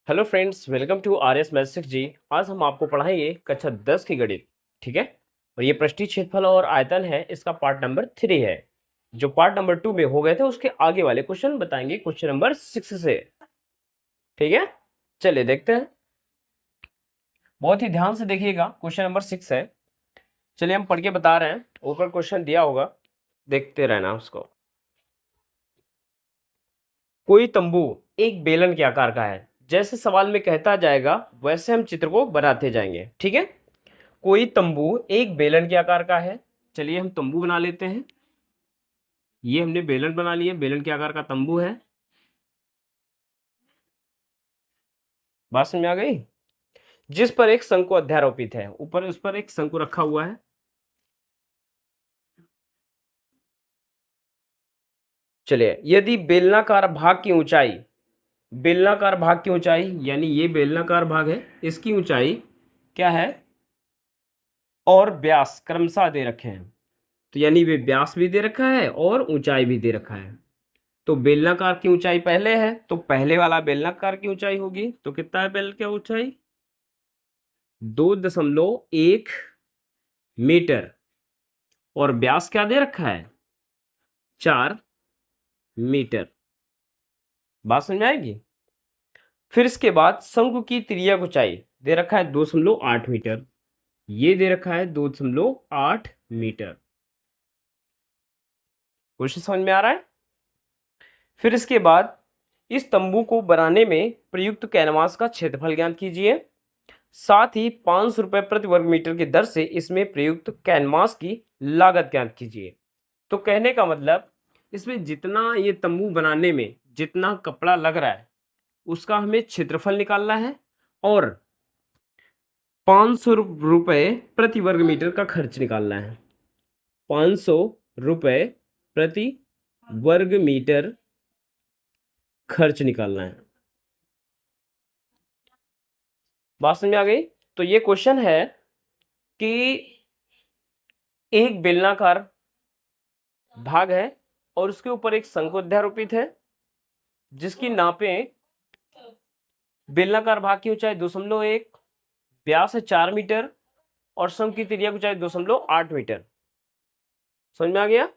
Hello friends, welcome to R S maths ji. आज हम आपको पढ़ाएंगे कक्षा 10 की गणित। ठीक है। और ये पृष्ठीय क्षेत्रफल और आयतन है, इसका पार्ट नंबर 3 है। जो पार्ट नंबर 2 में हो गए थे उसके आगे वाले क्वेश्चन बताएंगे क्वेश्चन नंबर 6 से। ठीक है, चलिए देखते हैं। बहुत ही ध्यान से देखिएगा, क्वेश्चन नंबर 6 है। चलिए हम पढ़ के बता रहे हैं, ऊपर क्वेश्चन दिया होगा, देखते रहना उसको। कोई तंबू एक बेलन के आकार का है। जैसे सवाल में कहता जाएगा वैसे हम चित्र को बनाते जाएंगे। ठीक है। कोई तंबू एक बेलन के आकार का है। चलिए हम तंबू बना लेते हैं। ये हमने बेलन बना लिया, बेलन के आकार का तंबू है। बात समझ में आ गई। जिस पर एक शंकु अध्यारोपित है, ऊपर उस पर एक शंकु रखा हुआ है। चलिए, यदि बेलनाकार भाग की ऊंचाई यानी ये बेलनाकार भाग है, इसकी ऊंचाई क्या है और व्यास क्रमशः दे रखे हैं। तो यानी वे व्यास भी दे रखा है और ऊंचाई भी दे रखा है। तो बेलनाकार की ऊंचाई पहले है, तो पहले वाला बेलनाकार की ऊंचाई होगी। तो कितना है बेलन की ऊंचाई? 2.1 मीटर। और व्यास क्या दे रखा है? 4 मीटर। बात समझ में आएगी। फिर इसके बाद शंकु की तिर्यक ऊंचाई दे रखा है 2.8 मीटर। ये दे रखा है 2.8 मीटर। क्वेश्चन समझ में आ रहा है। फिर इसके बाद इस तंबू को बनाने में प्रयुक्त कैनवास का क्षेत्रफल ज्ञात कीजिए। साथ ही 500 रुपए प्रति वर्ग मीटर की दर से इसमें प्रयुक्त कैनवास की लागत ज्ञात कीजिए। तो कहने का मतलब, इसमें जितना ये तंबू बनाने में जितना कपड़ा लग रहा है उसका हमें क्षेत्रफल निकालना है और 500 रुपए प्रति वर्ग मीटर का खर्च निकालना है। 500 रुपए प्रति वर्ग मीटर खर्च निकालना है। बात समझ में आ गई। तो ये क्वेश्चन है कि एक बेलनाकार भाग है और उसके ऊपर एक शंकु अध्यारोपित है, जिसकी नापें बेलनाकार भाग की ऊंचाई 2.1, व्यास है 4 मीटर और शंकु की तिर्यक ऊंचाई 2.8 मीटर। समझ में आ गया।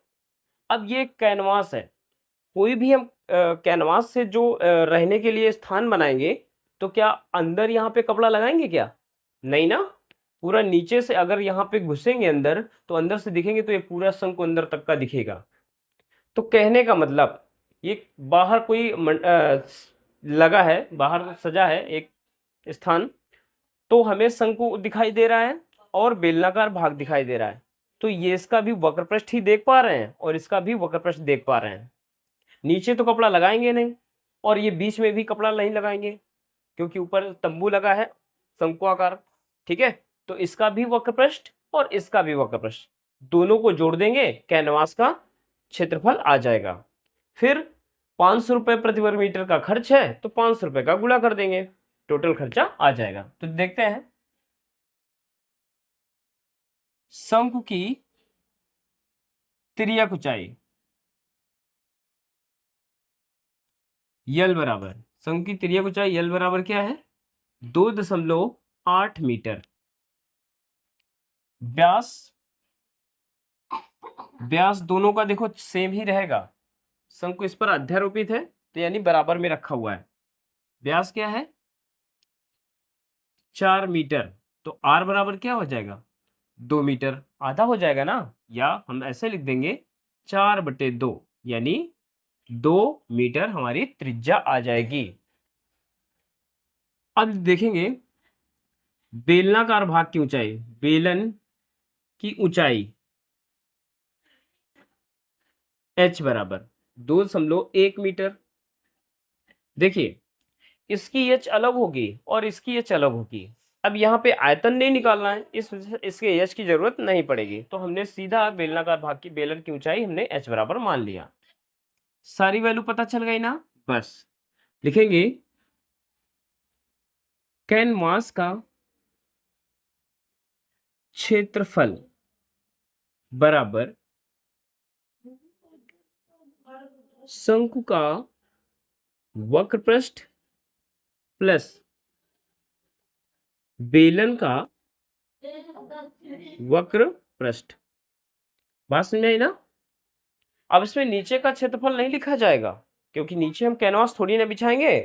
अब ये कैनवास है। कोई भी हम कैनवास से जो रहने के लिए स्थान बनाएंगे, तो क्या अंदर यहाँ पे कपड़ा लगाएंगे क्या? नहीं ना। पूरा नीचे से अगर यहाँ पे घुसेंगे अंदर, तो अंदर से दिखेंगे तो ये पूरा शंकु अंदर तक का दिखेगा। तो कहने का मतलब, ये बाहर कोई लगा है, बाहर सजा है एक स्थान, तो हमें शंकु दिखाई दे रहा है और बेलनाकार भाग दिखाई दे रहा है। तो ये इसका भी वक्रपृष्ठ ही देख पा रहे हैं और इसका भी वक्रपृष्ठ देख पा रहे हैं। नीचे तो कपड़ा लगाएंगे नहीं और ये बीच में भी कपड़ा नहीं लगाएंगे, क्योंकि ऊपर तंबू लगा है शंकु आकार। ठीक है। तो इसका भी वक्रपृष्ठ और इसका भी वक्रपृष्ठ दोनों को जोड़ देंगे, कैनवास का क्षेत्रफल आ जाएगा। फिर 500 रुपए प्रति वर्ग मीटर का खर्च है, तो 500 रुपए का गुणा कर देंगे, टोटल खर्चा आ जाएगा। तो देखते हैं। शंकु की तिर्यक ऊंचाई यल बराबर, शंकु की तिर्यक ऊंचाई यल बराबर क्या है? 2.8 मीटर। व्यास, व्यास दोनों का देखो सेम ही रहेगा। शंकु इस पर अध्यारोपित है तो यानी बराबर में रखा हुआ है। व्यास क्या है? 4 मीटर। तो आर बराबर क्या हो जाएगा? 2 मीटर। आधा हो जाएगा ना, या हम ऐसे लिख देंगे 4/2, यानी 2 मीटर हमारी त्रिज्या आ जाएगी। अब देखेंगे बेलनाकार भाग की ऊंचाई, बेलन की ऊंचाई h बराबर 2.1 मीटर। देखिए, इसकी h अलग होगी और इसकी h अलग होगी। अब यहाँ पे आयतन नहीं निकालना है, इसके h की जरूरत नहीं पड़ेगी, तो हमने सीधा बेलनाकार भाग की बेलन की ऊंचाई हमने h बराबर मान लिया। सारी वैल्यू पता चल गई ना। बस लिखेंगे कैनवास का क्षेत्रफल बराबर शंकु का वक्रपृष्ठ प्लस बेलन का वक्र पृष्ठ। बात समझ में आई ना? अब इसमें नीचे का क्षेत्रफल नहीं लिखा जाएगा, क्योंकि नीचे हम कैनवास थोड़ी ना बिछाएंगे।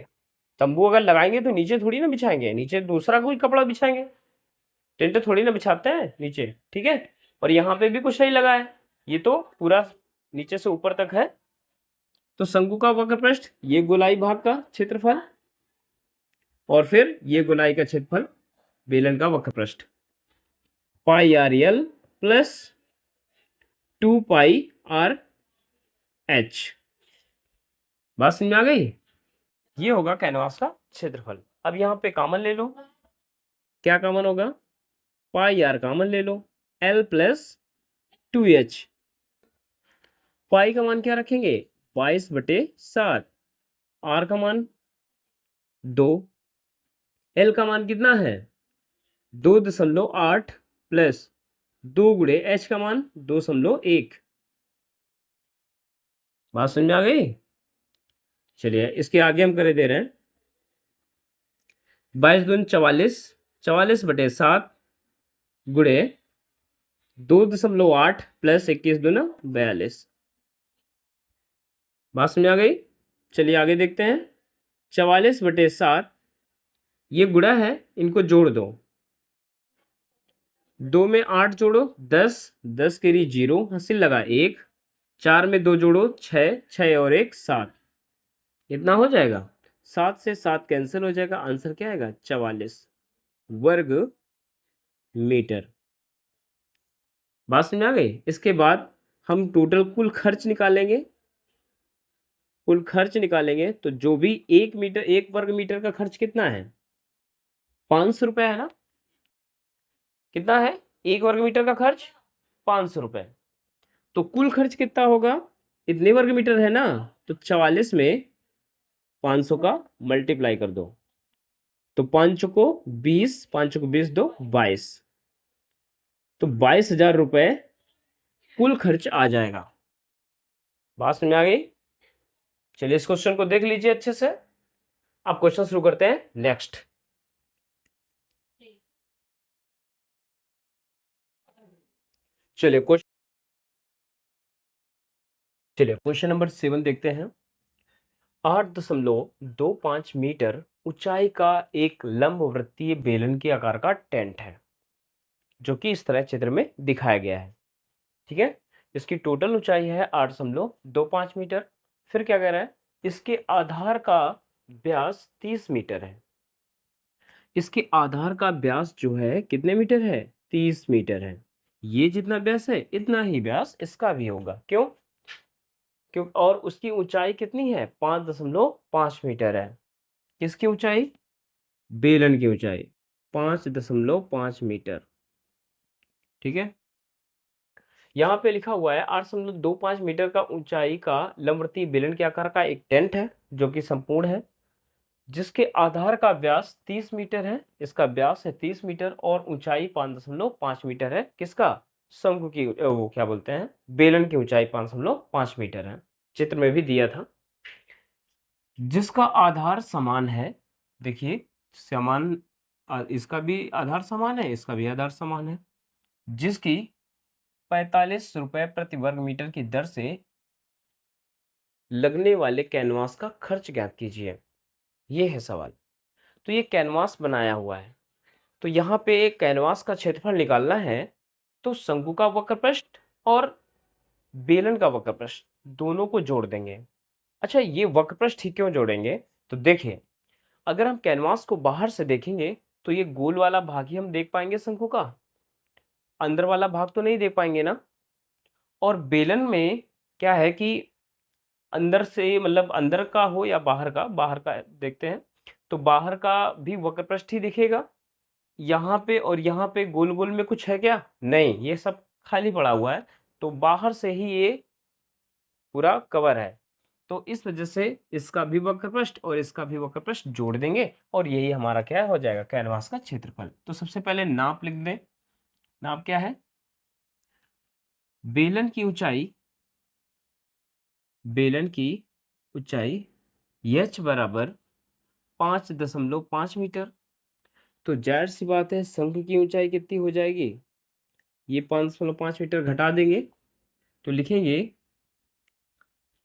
तंबू अगर लगाएंगे तो नीचे थोड़ी ना बिछाएंगे, नीचे दूसरा कोई कपड़ा बिछाएंगे। टेंट थोड़ी ना बिछाते हैं नीचे, ठीक है। और यहाँ पे भी कुछ नहीं लगा है, ये तो पूरा नीचे से ऊपर तक है। तो शंकु का वक्र पृष्ठ, ये गोलाई भाग का क्षेत्रफल, और फिर ये गोलाई का क्षेत्रफल, बेलन का वक्र पृष्ठ, पाई आर एल प्लस 2 पाई आर एच। बात समझ में आ गई? ये होगा कैनवास का क्षेत्रफल। अब यहाँ पे कॉमन ले लो, क्या कॉमन होगा? पाई आर कॉमन ले लो, एल प्लस 2h। पाई का मान क्या रखेंगे? 22/7। आर का मान 2, एल का मान कितना है? 2.8 प्लस 2 गुणे एच का मान 2.1। बात समझ में आ गई? चलिए इसके आगे हम करे दे रहे हैं 22 दूनी 44, 44/7 गुणे 2.8 प्लस 21 दूना 42। बात समझ में आ गई? चलिए आगे देखते हैं। 44/7 ये गुणा है, इनको जोड़ दो। 2 में 8 जोड़ो 10, 10 के लिए 0, हासिल लगा 1। 4 में 2 जोड़ो 6, 6 और 1 7। इतना हो जाएगा। 7 से 7 कैंसिल हो जाएगा, आंसर क्या आएगा? 44 वर्ग मीटर। बात समझ में आ गई? इसके बाद हम टोटल कुल खर्च निकालेंगे। कुल खर्च निकालेंगे तो जो भी 1 वर्ग मीटर का खर्च कितना है? 500 रुपये है ना? कितना है 1 वर्ग मीटर का खर्च? 500 रुपये। तो कुल खर्च कितना होगा? इतने वर्ग मीटर है ना, तो 44 में 500 का मल्टीप्लाई कर दो, तो 5 को 20, 5 को 20 दो 22, तो 22,000 रुपये कुल खर्च आ जाएगा। बात समझ में आ गई? चलिए इस क्वेश्चन को देख लीजिए अच्छे से। अब क्वेश्चन शुरू करते हैं नेक्स्ट। चलिए क्वेश्चन नंबर 7 देखते हैं। 8.25 मीटर ऊंचाई का एक लंबवृत्तीय बेलन के आकार का टेंट है, जो कि इस तरह चित्र में दिखाया गया है। ठीक है, इसकी टोटल ऊंचाई है 8.25 मीटर। फिर क्या कह रहा है? इसके आधार का व्यास 30 मीटर है। इसके आधार का व्यास जो है कितने मीटर है? 30 मीटर है। ये जितना व्यास है इतना ही व्यास इसका भी होगा। क्यों? और उसकी ऊंचाई कितनी है? 5.5 मीटर है। किसकी ऊंचाई? बेलन की ऊंचाई 5.5 मीटर। ठीक है, यहाँ पे लिखा हुआ है 8.25 मीटर का ऊंचाई का लंबवृत्तीय बेलन के आकार का एक टेंट है, जो कि संपूर्ण है, जिसके आधार का व्यास 30 मीटर है। इसका व्यास है 30 मीटर और ऊंचाई 5.5 मीटर है। किसका? शंकु की, वो क्या बोलते हैं, बेलन की ऊंचाई 5.5 मीटर है, चित्र में भी दिया था। जिसका आधार समान है, देखिए समान, इसका भी आधार समान है, इसका भी आधार समान है, जिसकी 45 रुपए प्रति वर्ग मीटर की दर से लगने वाले कैनवास का खर्च ज्ञात कीजिए। ये है सवाल। तो ये कैनवास बनाया हुआ है, तो यहाँ पे एक कैनवास का क्षेत्रफल निकालना है, तो शंकु का वक्र पृष्ठ और बेलन का वक्र पृष्ठ दोनों को जोड़ देंगे। अच्छा, ये वक्र पृष्ठ ही क्यों जोड़ेंगे? तो देखिए, अगर हम कैनवास को बाहर से देखेंगे तो ये गोल वाला भाग ही हम देख पाएंगे शंकु का, अंदर वाला भाग तो नहीं देख पाएंगे ना। और बेलन में क्या है कि अंदर से, मतलब अंदर का हो या बाहर का देखते हैं, तो बाहर का भी वक्र पृष्ठ ही दिखेगा। यहाँ पे और यहाँ पे गोल गोल में कुछ है क्या? नहीं, ये सब खाली पड़ा हुआ है, तो बाहर से ही ये पूरा कवर है। तो इस वजह से इसका भी वक्र पृष्ठ और इसका भी वक्र पृष्ठ जोड़ देंगे, और यही हमारा क्या हो जाएगा? कैनवास का क्षेत्रफल। तो सबसे पहले नाप लिख दें। नाप क्या है? बेलन की ऊंचाई h बराबर 5.5 मीटर। तो जाहिर सी बात है शंख की ऊंचाई कितनी हो जाएगी, ये 5.5 मीटर घटा देंगे तो लिखेंगे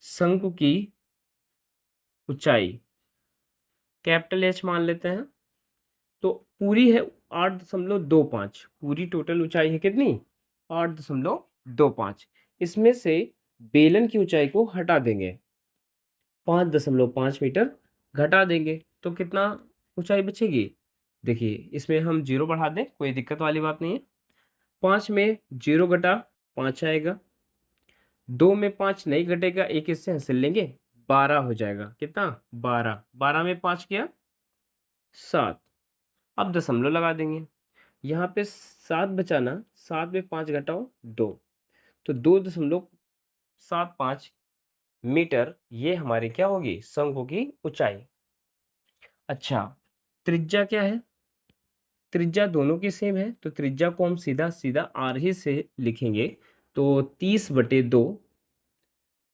शंख की ऊंचाई कैपिटल एच मान लेते हैं। तो पूरी है 8.25, पूरी टोटल ऊंचाई है कितनी 8.25। इसमें से बेलन की ऊंचाई को हटा देंगे, 5.5 मीटर घटा देंगे तो कितना ऊंचाई बचेगी। देखिए इसमें हम जीरो बढ़ा दें, कोई दिक्कत वाली बात नहीं है। 5 में 0 घटा 5 आएगा, 2 में 5 नहीं घटेगा, एक इससे हंस लेंगे, 12 हो जाएगा। कितना 12, 12 में 5 किया 7। अब दशमलव लगा देंगे, यहाँ पे 7 बचाना, 7 में 5 घटाओ 2, तो 2.75 मीटर ये हमारी क्या होगी शंकु की ऊंचाई। अच्छा त्रिज्या क्या है, त्रिज्या दोनों की सेम है तो त्रिज्या को हम सीधा सीधा आर ही से लिखेंगे। तो 30/2,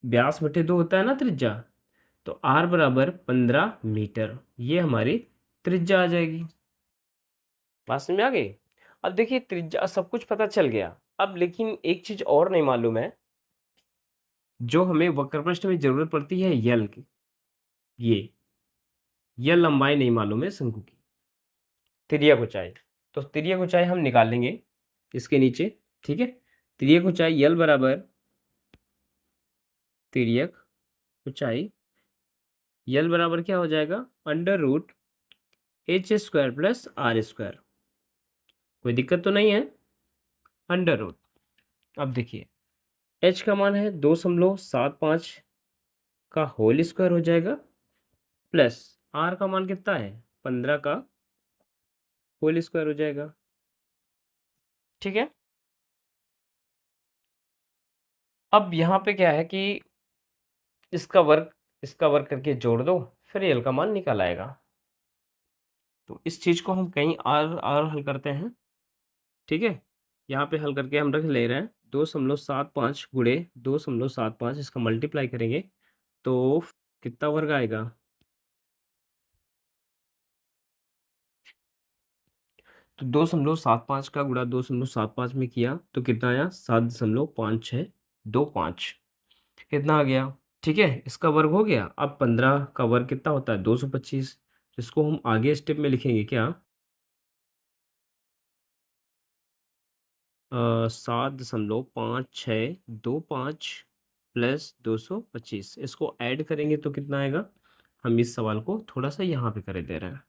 व्यास बटे 2 होता है ना त्रिज्या, तो आर बराबर 15 मीटर, ये हमारी त्रिज्या आ जाएगी। बात समझ में आ गई। अब देखिए त्रिज्या सब कुछ पता चल गया, अब लेकिन एक चीज और नहीं मालूम है, जो हमें वक्र प्रश्न में जरूरत पड़ती है यल की, ये लंबाई नहीं मालूम है शंकु की, तिर्यक ऊंचाई। तो तिर्यक ऊंचाई हम निकाल लेंगे इसके नीचे, ठीक है। तिर्यक ऊंचाई यल बराबर तिर्यक ऊंचाई यल बराबर क्या हो जाएगा √h² प्लस r²। कोई दिक्कत तो नहीं है, √। अब देखिए h का मान है 2.75 का होल स्क्वायर हो जाएगा, प्लस r का मान कितना है 15 का होल स्क्वायर हो जाएगा, ठीक है। अब यहाँ पे क्या है कि इसका वर्क करके जोड़ दो, फिर यल का मान निकल आएगा। तो इस चीज को हम कहीं और हल करते हैं, ठीक है। यहाँ पे हल करके हम रख ले रहे हैं 2.75 गुणे 2.75, इसका मल्टीप्लाई करेंगे तो कितना वर्ग आएगा, तो 2.75 का गुणा 2.75 में किया तो कितना आया 7.5625, कितना आ गया, ठीक है। इसका वर्ग हो गया। अब 15 का वर्ग कितना होता है 225, इसको हम आगे स्टेप में लिखेंगे क्या 7.5625 प्लस 225, इसको ऐड करेंगे तो कितना आएगा। हम इस सवाल को थोड़ा सा यहाँ पे कर दे रहे हैं,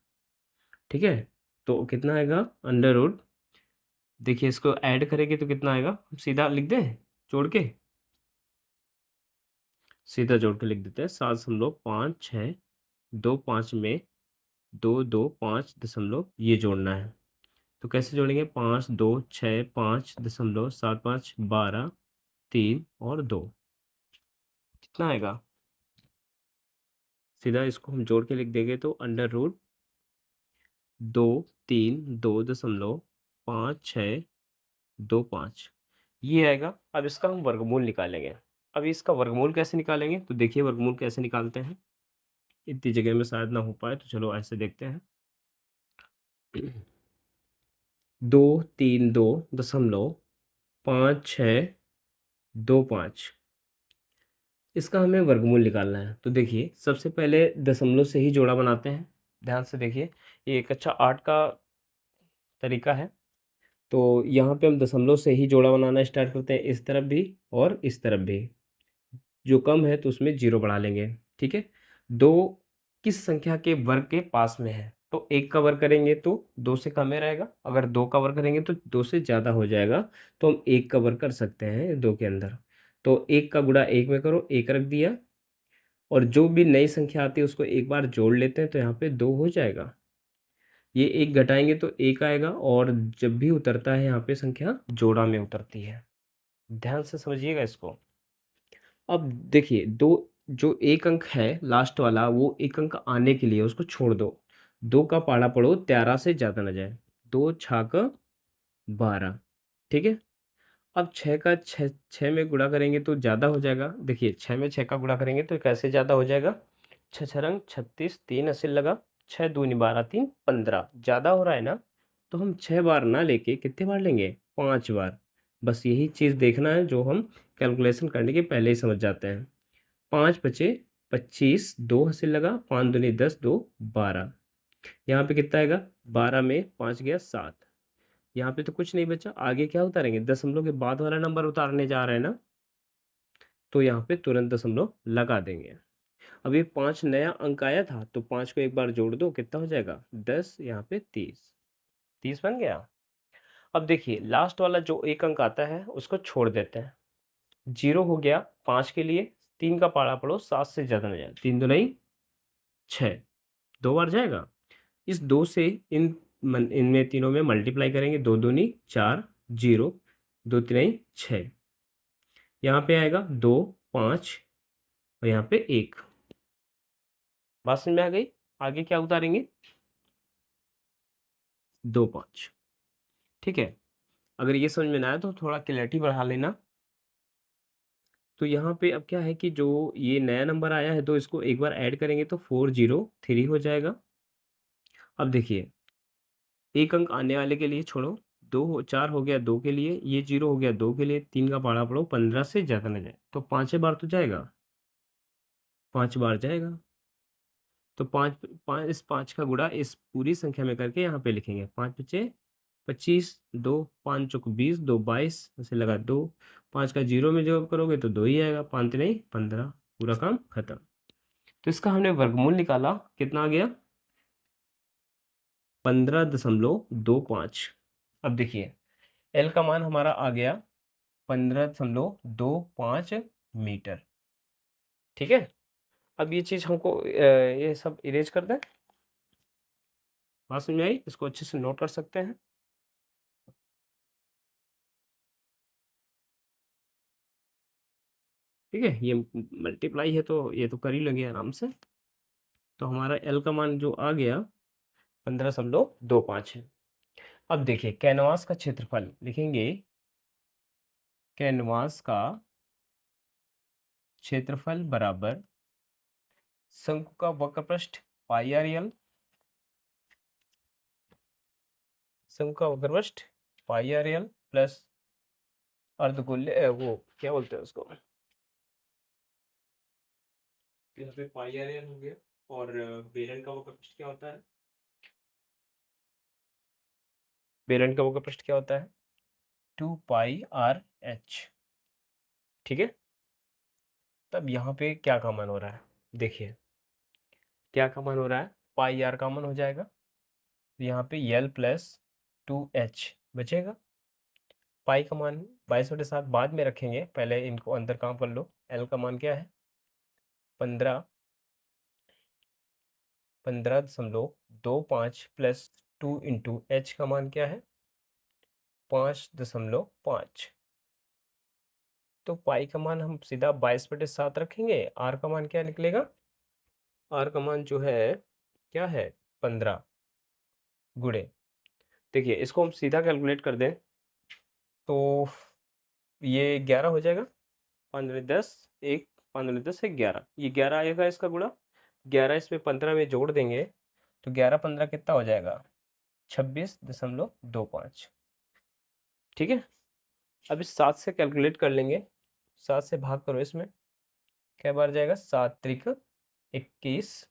ठीक है। तो कितना आएगा √, देखिए इसको ऐड करेंगे तो कितना आएगा, हम सीधा लिख दें जोड़ के, सीधा जोड़ के लिख देते हैं 7.5625 में 225 ये जोड़ना है। तो कैसे जोड़ेंगे 5, 2, 6, 5.75 12, 3 और 2, कितना आएगा। सीधा इसको हम जोड़ के लिख देंगे तो √2, 3, 2.5, 6, 2, 5 ये आएगा। अब इसका हम वर्गमूल निकालेंगे। अब इसका वर्गमूल कैसे निकालेंगे, तो देखिए वर्गमूल कैसे निकालते हैं, इतनी जगह में शायद ना हो पाए तो चलो ऐसे देखते हैं। 232.5, इसका हमें वर्गमूल निकालना है। तो देखिए सबसे पहले दशमलव से ही जोड़ा बनाते हैं, ध्यान से देखिए ये एक अच्छा 8 का तरीका है। तो यहाँ पे हम दशमलव से ही जोड़ा बनाना स्टार्ट करते हैं, इस तरफ भी और इस तरफ भी, जो कम है तो उसमें 0 बढ़ा लेंगे, ठीक है। 2 किस संख्या के वर्ग के पास में है, तो 1 का वर्ग करेंगे तो 2 से कम ही रहेगा, अगर 2 का वर्ग करेंगे तो 2 से ज़्यादा हो जाएगा, तो हम 1 का वर्ग कर सकते हैं 2 के अंदर। तो 1 का गुणा 1 में करो, 1 रख दिया, और जो भी नई संख्या आती है उसको एक बार जोड़ लेते हैं तो यहाँ पे 2 हो जाएगा। ये 1 घटाएंगे तो 1 आएगा, और जब भी उतरता है यहाँ पे संख्या जोड़ा में उतरती है, ध्यान से समझिएगा इसको। अब देखिए दो, जो एक अंक है लास्ट वाला, वो एक अंक आने के लिए उसको छोड़ दो, 2 का पाड़ा पढ़ो 13 से ज़्यादा ना जाए, 2 छाक 12, ठीक है। अब 6 का 6 में गुणा करेंगे तो ज़्यादा हो जाएगा, देखिए 6 में 6 का गुणा करेंगे तो कैसे ज़्यादा हो जाएगा, 6 6 रंग 36, 3 80 लगा, 6 दूनी 12 3 15 ज़्यादा हो रहा है ना, तो हम 6 बार ना लेके कितने बार लेंगे, 5 बार। बस यही चीज़ देखना है जो हम कैलकुलेशन करने के पहले ही समझ जाते हैं। 5 बचे 25, 2 हासिल लगा, 5 दूनी 10, 2 12। यहाँ पे कितना आएगा, 12 में 5 गया 7। यहाँ पे तो कुछ नहीं बचा, आगे क्या उतारेंगे, दशमलव के बाद वाला नंबर उतारने जा रहे हैं ना, तो यहाँ पे तुरंत दशमलव लगा देंगे। अब ये 5 नया अंक आया था, तो 5 को एक बार जोड़ दो, कितना हो जाएगा 10, यहाँ पे 30। 30 बन गया। अब देखिए लास्ट वाला जो एक अंक आता है उसको छोड़ देते हैं। 0 हो गया 5 के लिए, 3 का पाड़ा पड़ो, 7 से ज़्यादा नहीं जाएगा, 3 दूनी 6, 2 बार जाएगा। इस 2 से इनमें तीनों में मल्टीप्लाई करेंगे, 2 दूनी 4, 0, 2 तीन 6, यहाँ पे आएगा 2 5 और यहाँ पे 1। बात समझ में आ गई। आगे क्या उतारेंगे, 2 5। ठीक है, अगर ये समझ में ना आया तो थोड़ा क्लैरिटी बढ़ा लेना। तो यहाँ पे अब क्या है कि जो ये नया नंबर आया है, तो इसको एक बार ऐड करेंगे तो 403 हो जाएगा। अब देखिए एक अंक आने वाले के लिए छोड़ो, 4 हो गया 2 के लिए, ये 0 हो गया 2 के लिए, 3 का पाड़ा पड़ो, 15 से ज़्यादा ना जाए, तो 5 बार तो जाएगा, 5 बार जाएगा। तो 5 इस 5 का गुणा इस पूरी संख्या में करके यहाँ पे लिखेंगे, 5 बचे 25, 2 5 चौक 20, 2 22, ऐसे लगा 2, 5 का 0 में जब करोगे तो 2 ही आएगा, 5 3 15, पूरा काम खत्म। तो इसका हमने वर्गमूल निकाला, कितना आ गया 15.25। अब देखिए एल का मान हमारा आ गया 15.25 मीटर। ठीक है, अब ये चीज़ हमको ये सब इरेज कर दें। बात समझ में आई, इसको अच्छे से नोट कर सकते हैं। ठीक है, ये मल्टीप्लाई है तो ये तो कर ही लेंगे आराम से। तो हमारा एल का मान जो आ गया 15.25 है। अब देखिए कैनवास का क्षेत्रफल लिखेंगे, कैनवास का क्षेत्रफल बराबर शंकु का वक्रपृष्ठ पाई आर एल, शंकु का वक्रपृष्ठ पाई आर एल प्लस अर्धगोलीय वो क्या बोलते हैं उसको, यहाँ पे पाई आर एल हो गया। और बेलन का वक्रपृष्ठ क्या होता है, बेलन का वक्रपृष्ठ क्या होता है 2 पाई आर एच। ठीक है, तब यहाँ पे क्या का मान हो रहा है, देखिए क्या का मान हो रहा है, पाई आर का मान हो जाएगा, तो यहाँ पे एल प्लस 2h बचेगा। पाई का मान 22/7 बाद में रखेंगे, पहले इनको अंदर काम कर लो। एल का मान क्या है 15.25 प्लस 2 इंटू एच का मान क्या है 5.5। तो पाई का मान हम सीधा 22/7 रखेंगे, आर का मान क्या निकलेगा, आर का मान जो है क्या है 15 गुणे, देखिए इसको हम सीधा कैलकुलेट कर दें तो ये 11 हो जाएगा, 5 दूनी 10, 1 5 दूनी 10 है 11, ये 11 आएगा इसका गुणा, 11 इसमें 15 में जोड़ देंगे तो 11 15 कितना हो जाएगा 26.25। ठीक है, अब इस 7 से कैलकुलेट कर लेंगे, 7 से भाग करो, इसमें क्या बार जाएगा 7 त्रिक 21,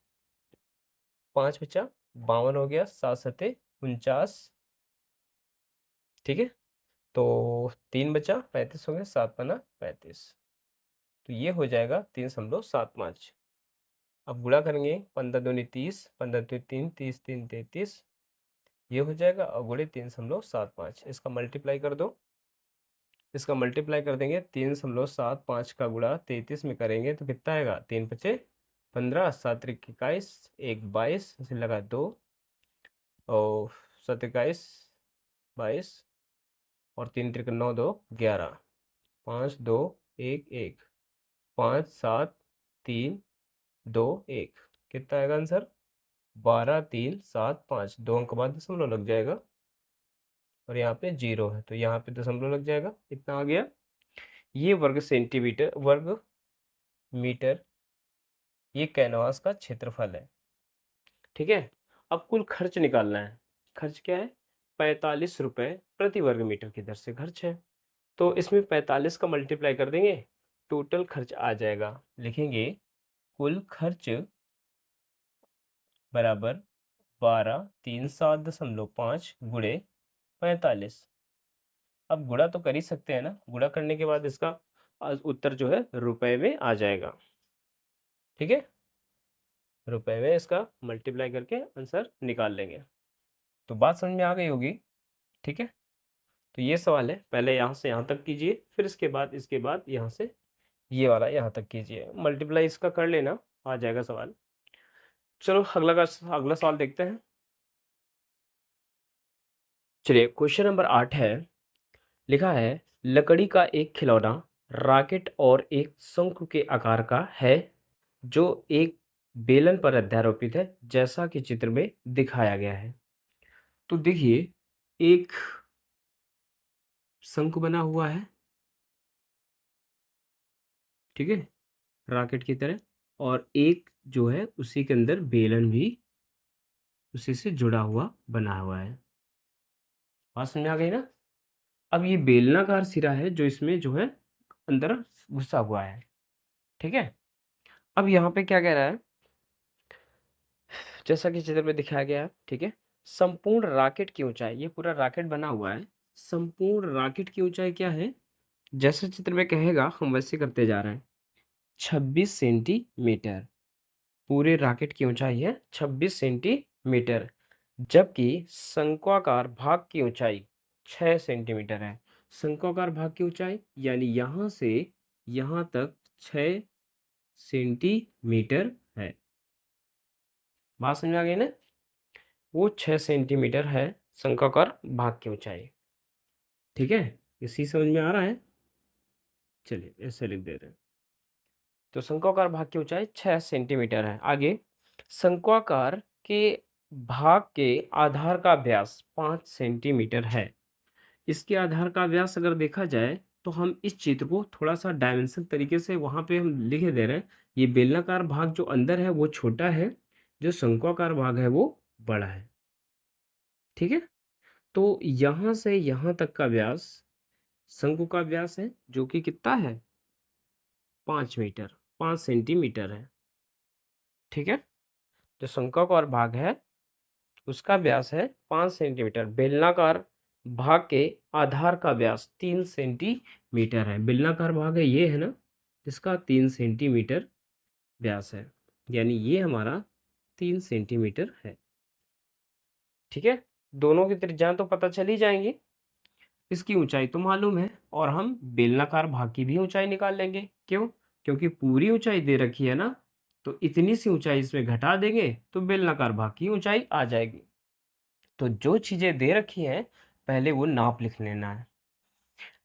5 बचा 52 हो गया, 7 सते 49। ठीक है, तो 3 बचा 35 हो गया, 7 पना 35, तो ये हो जाएगा 3.75। अब गुणा करेंगे, 15 दूनी 30, 15 दूनी 3, 30 3 33, ये हो जाएगा, और गुणे 3.75, इसका मल्टीप्लाई कर दो। इसका मल्टीप्लाई कर देंगे, 3.75 का गुणा 33 में करेंगे तो कितना आएगा, 3 पचे 15, 7 त्रिक 21, 1 22, इसे लगा 2, और 7 21 22, और 3 त्रिक 9 2 11, 5 2 1 1, 5 7 3 2 1, कितना आएगा आंसर 12.375, 2 अंक बाद दशमलव लग जाएगा, और यहाँ पे 0 है तो यहाँ पे दशमलव लग जाएगा, इतना आ गया। ये वर्ग सेंटीमीटर वर्ग मीटर ये कैनवास का क्षेत्रफल है। ठीक है, अब कुल खर्च निकालना है। खर्च क्या है? 45 रुपए प्रति वर्ग मीटर की दर से खर्च है। तो इसमें 45 का मल्टीप्लाई कर देंगे, टोटल खर्च आ जाएगा। लिखेंगे कुल खर्च बराबर 12,307.5 गुणे 45। अब गुणा तो कर ही सकते हैं ना, गुणा करने के बाद इसका उत्तर जो है रुपए में आ जाएगा। ठीक है, रुपए में इसका मल्टीप्लाई करके आंसर निकाल लेंगे। तो बात समझ में आ गई होगी। ठीक है, तो ये सवाल है, पहले यहाँ से यहाँ तक कीजिए, फिर इसके बाद यहाँ से ये वाला यहाँ तक कीजिए, मल्टीप्लाई इसका कर लेना, आ जाएगा सवाल। चलो अगला सवाल देखते हैं। चलिए क्वेश्चन नंबर 8 है, लिखा है लकड़ी का एक खिलौना रॉकेट और एक शंकु के आकार का है जो एक बेलन पर अध्यारोपित है जैसा कि चित्र में दिखाया गया है। तो देखिए एक शंकु बना हुआ है, ठीक है, रॉकेट की तरह, और एक जो है उसी के अंदर बेलन भी उसी से जुड़ा हुआ बना हुआ है। बात समझ में आ गई ना? अब ये बेलनाकार सिरा है जो इसमें जो है अंदर घुसा हुआ है। ठीक है, अब यहाँ पे क्या कह रहा है, जैसा कि चित्र में दिखाया गया है। ठीक है, संपूर्ण रॉकेट की ऊंचाई, ये पूरा रॉकेट बना हुआ है, संपूर्ण रॉकेट की ऊंचाई क्या है, जैसे चित्र में कहेगा हम वैसे करते जा रहे हैं, 26 सेंटीमीटर। पूरे रॉकेट की ऊंचाई है 26 सेंटीमीटर, जबकि शंक्वाकार भाग की ऊंचाई 6 सेंटीमीटर है। शंक्वाकार भाग की ऊंचाई यानी यहाँ से यहाँ तक 6 सेंटीमीटर है। बात समझ में आ गई ना? वो 6 सेंटीमीटर है शंक्वाकार भाग की ऊंचाई। ठीक है, इसी समझ में आ रहा है? चलिए ऐसे लिख दे रहे हैं। तो शंक्वाकार भाग की ऊंचाई 6 सेंटीमीटर है। आगे, शंक्वाकार के भाग के आधार का व्यास 5 सेंटीमीटर है। इसके आधार का व्यास अगर देखा जाए तो हम इस चित्र को थोड़ा सा डायमेंशन तरीके से वहाँ पे हम लिखे दे रहे हैं। ये बेलनाकार भाग जो अंदर है वो छोटा है, जो शंक्वाकार भाग है वो बड़ा है। ठीक है, तो यहाँ से यहाँ तक का व्यास शंकु का व्यास है जो कि कितना है, 5 मीटर, 5 सेंटीमीटर है। ठीक है, जो शंक्वाकार भाग है उसका व्यास है 5 सेंटीमीटर। बेलनाकार भाग के आधार का व्यास 3 सेंटीमीटर है। बेलनाकार भाग है ये है ना, जिसका 3 सेंटीमीटर व्यास है, यानी ये हमारा 3 सेंटीमीटर है। ठीक है, दोनों की त्रिज्याएं तो पता चल ही जाएंगी, इसकी ऊंचाई तो मालूम है, और हम बेलनाकार भाग की भी ऊंचाई निकाल लेंगे। क्यों? क्योंकि पूरी ऊंचाई दे रखी है ना, तो इतनी सी ऊंचाई इसमें घटा देंगे तो बेलनाकार भाग की ऊंचाई आ जाएगी। तो जो चीजें दे रखी हैं पहले वो नाप लिख लेना है।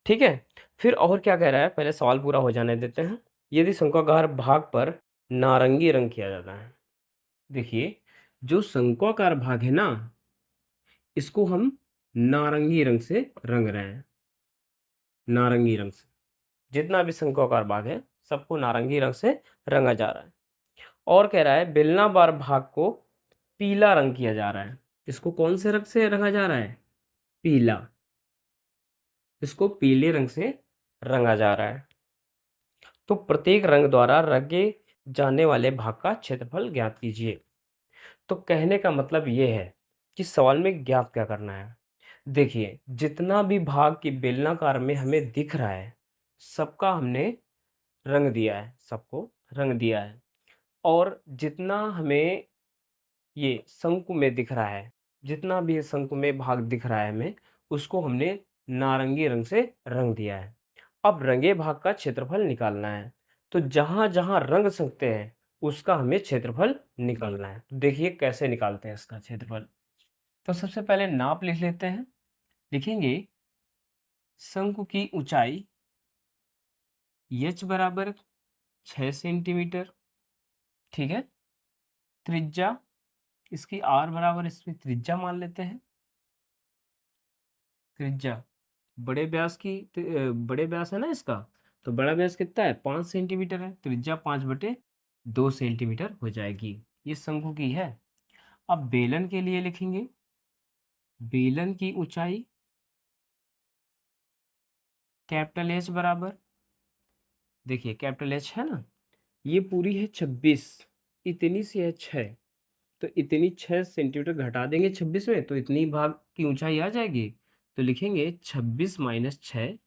ठीक है, फिर और क्या कह रहा है, पहले सवाल पूरा हो जाने देते हैं। यदि शंक्वाकार भाग पर नारंगी रंग किया जाता है, देखिए जो शंक्वाकार भाग है ना, इसको हम नारंगी रंग से रंग रहे हैं, नारंगी रंग से। जितना भी शंक्वाकार भाग है सबको नारंगी रंग से रंगा जा रहा है। और कह रहा है बेलनाकार भाग को पीला रंग किया जा रहा है। इसको कौन से रंग से रंगा जा रहा है? पीला। इसको पीले रंग से रंगा जा रहा है। तो प्रत्येक रंग द्वारा रंगे जाने वाले भाग का क्षेत्रफल ज्ञात कीजिए। तो कहने का मतलब ये है कि सवाल में ज्ञात क्या करना है। देखिए जितना भी भाग की बेलनाकार में हमें दिख रहा है सबका हमने रंग दिया है, सबको रंग दिया है। और जितना हमें ये शंकु में दिख रहा है, जितना भी ये शंकु में भाग दिख रहा है हमें, उसको हमने नारंगी रंग से रंग दिया है। अब रंगे भाग का क्षेत्रफल निकालना है, तो जहाँ जहाँ रंग सकते हैं उसका हमें क्षेत्रफल निकालना है। तो देखिए कैसे निकालते हैं इसका क्षेत्रफल। तो सबसे पहले नाप लिख लेते हैं। लिखेंगे शंकु की ऊंचाई h बराबर 6 सेंटीमीटर। ठीक है, त्रिज्या इसकी r बराबर, इसमें त्रिज्या मान लेते हैं। त्रिज्या बड़े व्यास की बड़े व्यास है ना इसका, तो बड़ा व्यास कितना है, 5 सेंटीमीटर है, त्रिज्या 5/2 सेंटीमीटर हो जाएगी। ये शंकु की है। अब बेलन के लिए लिखेंगे, बेलन की ऊंचाई कैपिटल एच बराबर, देखिए कैपिटल एच है ना, ये पूरी है 26, इतनी सी है 6, तो इतनी 6 सेंटीमीटर घटा देंगे 26 में, तो इतनी भाग की ऊंचाई आ जाएगी। तो लिखेंगे 26 माइनस 6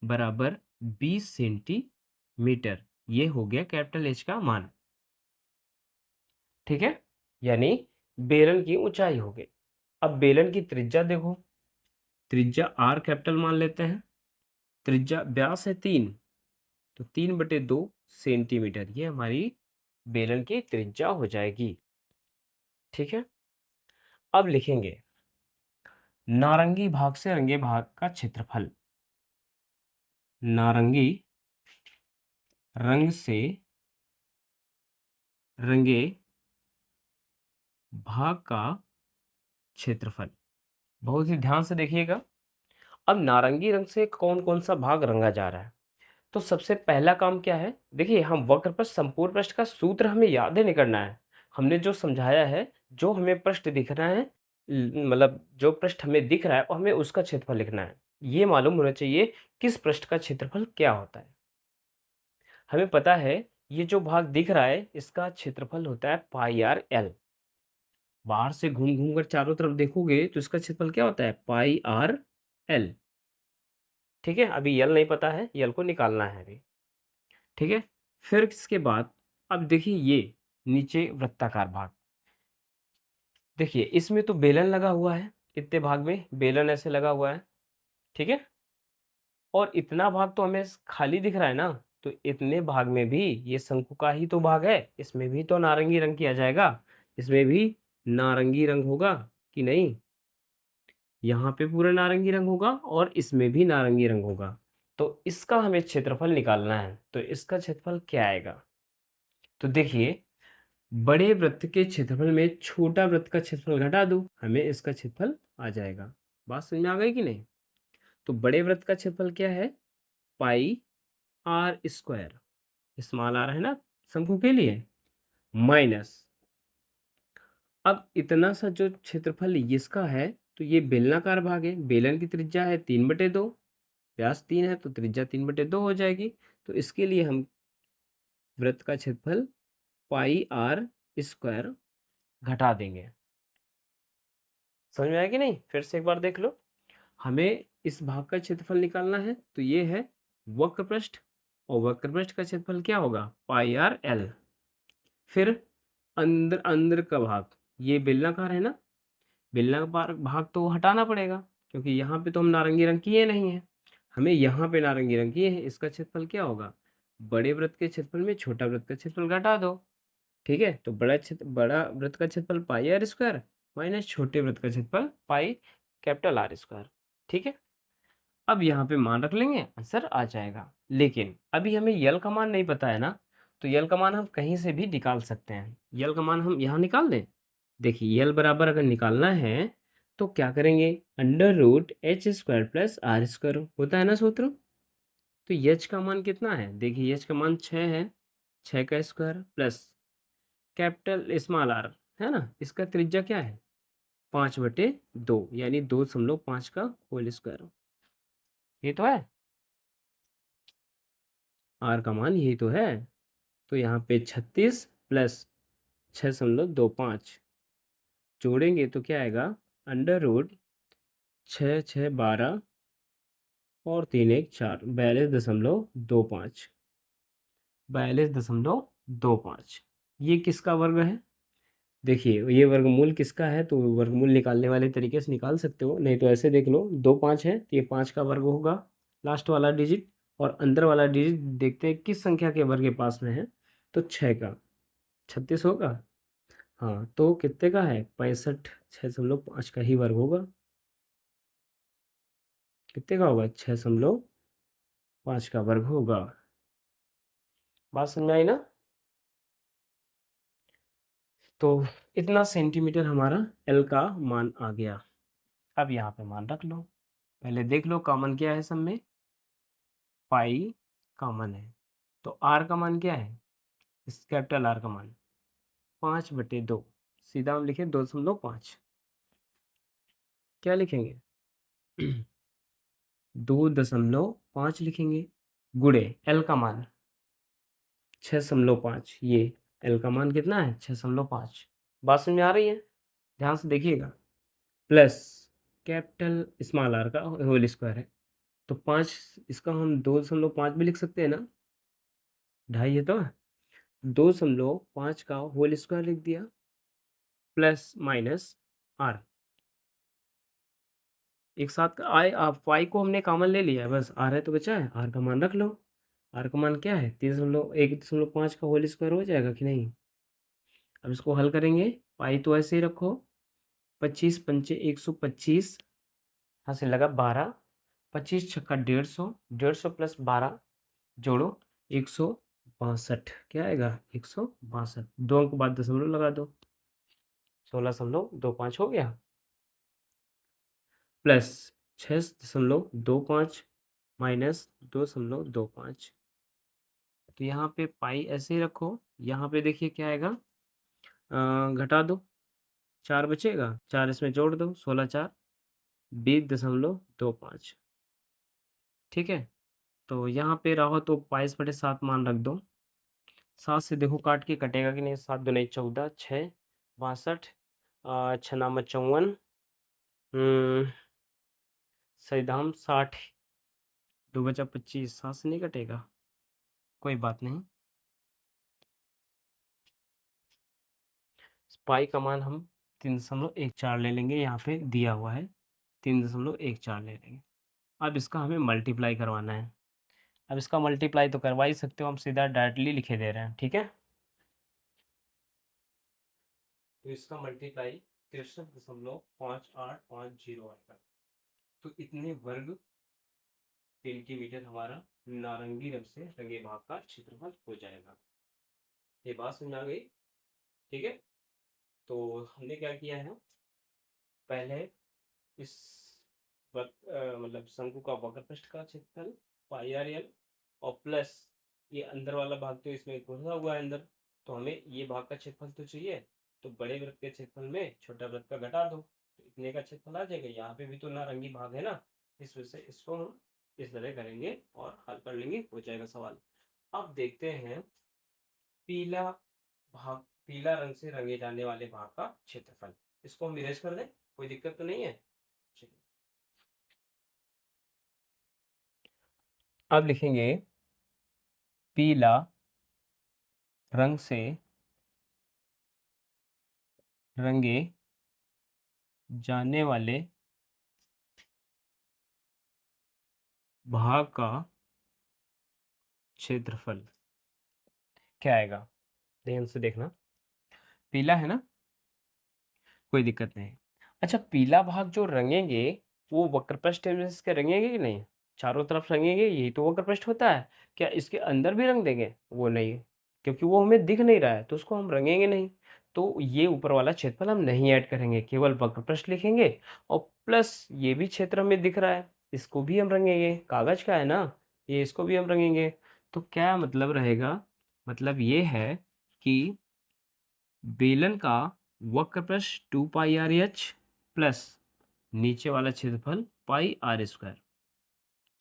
बराबर 20 सेंटीमीटर। ये हो गया कैपिटल एच का मान, ठीक है, यानी बेलन की ऊंचाई हो गई। अब बेलन की त्रिज्या देखो, त्रिज्या आर कैपिटल मान लेते हैं, त्रिज्या व्यास है 3, तो 3/2 सेंटीमीटर, ये हमारी बेलन की त्रिज्या हो जाएगी, ठीक है। अब लिखेंगे नारंगी भाग से रंगे भाग का क्षेत्रफल, नारंगी रंग से रंगे भाग का क्षेत्रफल, बहुत ही ध्यान से देखिएगा। अब नारंगी रंग से कौन कौन सा भाग रंगा जा रहा है, तो सबसे पहला काम क्या है, देखिए हम वक्र पृष्ठ संपूर्ण पृष्ठ का सूत्र हमें याद ही नहीं करना है, हमने जो समझाया है, जो हमें पृष्ठ दिख रहा है, मतलब जो पृष्ठ हमें दिख रहा है और हमें उसका क्षेत्रफल लिखना है, ये मालूम होना चाहिए किस पृष्ठ का क्षेत्रफल क्या होता है। हमें पता है ये जो भाग दिख रहा है इसका क्षेत्रफल होता है पाई आर एल, बाहर से घूम घूम कर चारों तरफ देखोगे तो इसका क्षेत्रफल क्या होता है, पाई आर एल, ठीक है। अभी यल नहीं पता है, यल को निकालना है अभी, ठीक है। फिर इसके बाद अब देखिए ये नीचे वृत्ताकार भाग, देखिए इसमें तो बेलन लगा हुआ है, इतने भाग में बेलन ऐसे लगा हुआ है, ठीक है, और इतना भाग तो हमें खाली दिख रहा है ना, तो इतने भाग में भी ये शंकु का ही तो भाग है, इसमें भी तो नारंगी रंग किया जाएगा, इसमें भी नारंगी रंग होगा कि नहीं, यहाँ पे पूरा नारंगी रंग होगा और इसमें भी नारंगी रंग होगा, तो इसका हमें क्षेत्रफल निकालना है, तो इसका क्षेत्रफल क्या आएगा, तो देखिए बड़े वृत्त के क्षेत्रफल में छोटा वृत्त का क्षेत्रफल घटा दो, हमें इसका क्षेत्रफल आ जाएगा। बात समझ में आ गई कि नहीं, तो बड़े वृत्त का क्षेत्रफल क्या है, पाई आर स्क्वायर, स्मॉल आर है ना शंकु के लिए, माइनस, अब इतना सा जो क्षेत्रफल इसका है, तो ये बेलनाकार भाग है, बेलन की त्रिज्या है 3/2, व्यास 3 है तो त्रिज्या 3/2 हो जाएगी, तो इसके लिए हम वृत्त का क्षेत्रफल पाई आर स्क्वायर घटा देंगे। समझ में आया कि नहीं, फिर से एक बार देख लो, हमें इस भाग का क्षेत्रफल निकालना है, तो ये है वक्र पृष्ठ, और वक्र पृष्ठ का क्षेत्रफल क्या होगा, पाई आर एल, फिर अंदर अंदर का भाग, ये बेलनाकार है ना, बेलनाकार भाग तो हटाना पड़ेगा, क्योंकि यहाँ पे तो हम नारंगी रंग किए नहीं है, हमें यहाँ पे नारंगी रंग किए हैं, इसका क्षेत्रफल क्या होगा, बड़े वृत्त के क्षेत्रफल में छोटा वृत्त का क्षेत्रफल घटा दो, ठीक है, तो बड़ा वृत्त का क्षेत्रफल पाई आर स्क्वायर माइनस छोटे वृत्त का क्षेत्रफल पाई कैपिटल आर स्क्वायर, ठीक है। अब यहाँ पे मान रख लेंगे, आंसर आ जाएगा, लेकिन अभी हमें यल का मान नहीं पता है ना, तो यल का मान हम कहीं से भी निकाल सकते हैं, यल का मान हम यहाँ निकाल दें, देखिए यल बराबर अगर निकालना है तो क्या करेंगे, अंडर रूट h² + r² होता है ना सूत्र, तो यच का मान कितना है, देखिए यच का मान 6 है, 6 का square plus capital small r है ना, इसका त्रिज्या क्या है 5/2, यानी 2.5 का होल स्क्वायर, ये तो है, आर का मान यही तो है, तो यहाँ पे 36 + 6.25 जोड़ेंगे तो क्या आएगा, अंडर रूट 6 6 12 और 3 1 4, 42.25, 42.25, ये किसका वर्ग है, देखिए ये वर्गमूल किसका है, तो वर्गमूल निकालने वाले तरीके से निकाल सकते हो, नहीं तो ऐसे देख लो, 2 5 है तो ये 5 का वर्ग होगा लास्ट वाला डिजिट, और अंदर वाला डिजिट देखते हैं किस संख्या के वर्ग के पास में है, तो 6 का, 36 होगा, हाँ तो कितने का है 65.5 का ही वर्ग होगा, कितने का होगा 6.5 का वर्ग होगा, बात समझ में आई ना, तो इतना सेंटीमीटर हमारा एल का मान आ गया। अब यहाँ पे मान रख लो, पहले देख लो कॉमन क्या है सब में, पाई कॉमन है, तो आर का मान क्या है, इस कैपिटल आर का मान 5/2 सीधा हम लिखे 2.5, क्या लिखेंगे 2.5 लिखेंगे, गुणे एल का मान 6.5, ये एल का मान कितना है 6.5। बात समझ में आ रही है, ध्यान से देखिएगा, प्लस कैपिटल स्मॉल आर का होल स्क्वायर है, तो 5 इसका हम 2.5 भी लिख सकते हैं ना, 2.5 है तो 2.5 का होल स्क्वायर लिख दिया, प्लस माइनस आर, एक साथ का आई आप वाई को हमने कॉमन ले लिया है, बस आर है तो बचा है, आर का मान रख लो। आर का मान क्या है 1.5 का होल स्क्वायर हो जाएगा कि नहीं। अब इसको हल करेंगे, पाई तो ऐसे ही रखो, 25 पंचे 125, यहाँ से लगा 12, 25 छक्का 150, 150 प्लस 12 जोड़ो 162, क्या आएगा 162, 2 अंक बाद दशमलव लगा दो, 16.25 हो गया, प्लस 6.25 माइनस 2.25, तो यहाँ पे पाई ऐसे ही रखो, यहाँ पे देखिए क्या आएगा, घटा दो, 4 बचेगा, 4 इसमें जोड़ दो, 16×4 20.25, ठीक है। तो यहाँ पे रहो तो 22/7 मान रख दो, 7 से देखो काट के कटेगा कि नहीं, 7 दूनी 14, 6 62, 6 नाम 54, सही दाम 60, 2 बचा 25, 7 से नहीं कटेगा, कोई बात नहीं। पाई का मान हम 3.14 ले लेंगे, यहाँ पे दिया हुआ है 3.14 ले लेंगे। अब इसका हमें मल्टीप्लाई करवाना है, अब इसका मल्टीप्लाई तो करवा ही सकते हो, हम सीधा डायरेक्टली लिखे दे रहे हैं, ठीक है। तो इसका मल्टीप्लाई 63.5850 आएगा, तो इतने वर्ग सेंटीमीटर हमारा नारंगी रंग से रंगे भाग का क्षेत्रफल हो जाएगा। ये बात समझ आ गई, ठीक है। तो हमने क्या किया है, पहले इस मतलब शंकु का वक्र पृष्ठ का क्षेत्रफल पाई आर एल, और प्लस ये अंदर वाला भाग तो इसमें घुसा हुआ है अंदर, तो हमें ये भाग का क्षेत्रफल तो चाहिए, तो बड़े वृत्त के क्षेत्रफल में छोटा वृत्त का घटा दो, तो इतने का क्षेत्रफल आ जाएगा। यहाँ पे भी तो नारंगी भाग है ना, इस वजह से इसको हम इस तरह करेंगे और हल कर लेंगे, हो जाएगा सवाल। अब देखते हैं पीला भाग, पीला रंग से रंगे जाने वाले भाग का क्षेत्रफल, इसको हम इरेज कर दें, कोई दिक्कत तो नहीं है। अब लिखेंगे पीला रंग से रंगे जाने वाले भाग का क्षेत्रफल क्या आएगा, ध्यान से देखना, पीला है ना, कोई दिक्कत नहीं। अच्छा, पीला भाग जो रंगेंगे वो वक्रपृष्ठ में इसके रंगेंगे कि नहीं, चारों तरफ रंगेंगे, यही तो वक्रपृष्ठ होता है, क्या इसके अंदर भी रंग देंगे, वो नहीं, क्योंकि वो हमें दिख नहीं रहा है तो उसको हम रंगेंगे नहीं, तो ये ऊपर वाला क्षेत्रफल हम नहीं ऐड करेंगे, केवल वक्रपृष्ठ लिखेंगे, और प्लस ये भी क्षेत्र हमें दिख रहा है, इसको भी हम रंगेंगे, कागज का है ना ये, इसको भी हम रंगेंगे। तो क्या मतलब रहेगा, मतलब ये है कि बेलन का वक्रपृष्ठ 2πr/h प्लस नीचे वाला क्षेत्रफल πr²,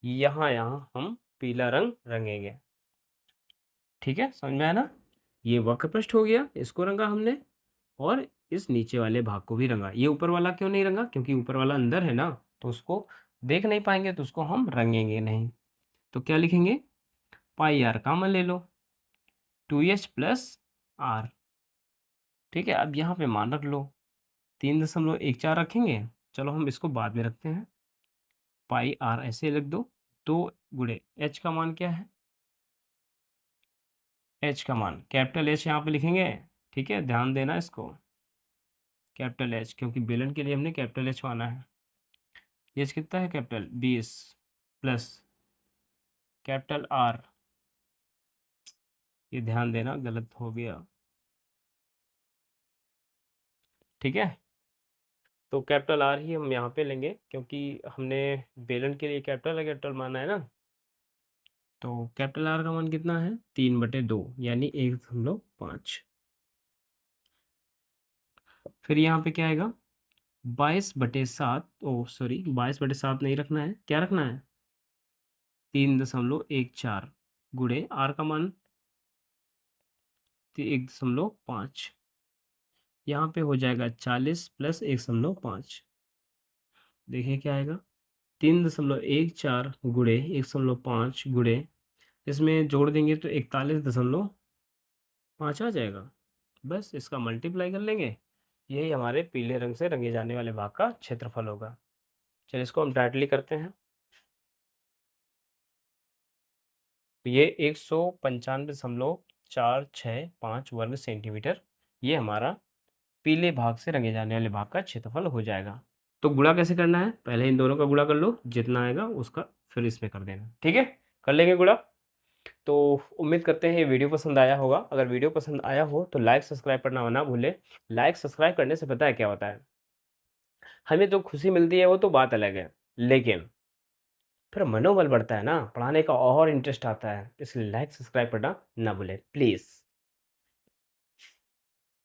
यहाँ यहाँ हम पीला रंग रंगेंगे, ठीक है, समझ में आया ना। ये वक्रपृष्ठ हो गया, इसको रंगा हमने, और इस नीचे वाले भाग को भी रंगा। ये ऊपर वाला क्यों नहीं रंगा, क्योंकि ऊपर वाला अंदर है ना, तो उसको देख नहीं पाएंगे, तो उसको हम रंगेंगे नहीं। तो क्या लिखेंगे, πr कॉमन ले लो, 2h प्लस आर, ठीक है। अब यहाँ पे मान रख लो, 3.14 रखेंगे, चलो हम इसको बाद में रखते हैं, पाई आर ऐसे लिख दो, 2 एच का मान क्या है, एच का मान कैपिटल एच यहाँ पे लिखेंगे, ठीक है, ध्यान देना इसको, कैपिटल एच, क्योंकि बेलन के लिए हमने कैपिटल एच माना है। एच कितना है कैपिटल 20, प्लस कैपिटल आर, ये ध्यान देना गलत हो गया, ठीक है। तो कैपिटल आर ही हम यहाँ पे लेंगे, क्योंकि हमने बेलन के लिए कैपिटल माना है ना। तो कैपिटल आर का मान कितना है 3/2, यानी 1.5। फिर यहाँ पे क्या आएगा 22/7, ओ सॉरी 22/7 नहीं रखना है, क्या रखना है 3.14 गुणे आर का मान 1.5, यहाँ पे हो जाएगा 40 + 1.5। देखिए क्या आएगा 3.14 गुणे 1.5 गुणे इसमें जोड़ देंगे तो 41.5 आ जाएगा। बस इसका मल्टीप्लाई कर लेंगे, यही हमारे पीले रंग से रंगे जाने वाले भाग का क्षेत्रफल होगा। चलिए इसको हम डायरेक्टली करते हैं। ये 195.465 वर्ग सेंटीमीटर, ये हमारा पीले भाग से रंगे जाने वाले भाग का क्षेत्रफल हो जाएगा। तो गुणा कैसे करना है, पहले इन दोनों का गुणा कर लो, जितना आएगा उसका फिर इसमें कर देना, ठीक है, कर लेंगे गुणा। तो उम्मीद करते हैं ये वीडियो पसंद आया होगा। अगर वीडियो पसंद आया हो तो लाइक सब्सक्राइब करना ना भूलें। लाइक सब्सक्राइब करने से पता है क्या होता है, हमें जो खुशी मिलती है वो तो बात अलग है, लेकिन फिर मनोबल बढ़ता है ना, पढ़ाने का और इंटरेस्ट आता है। इसलिए लाइक सब्सक्राइब करना ना भूलें प्लीज़।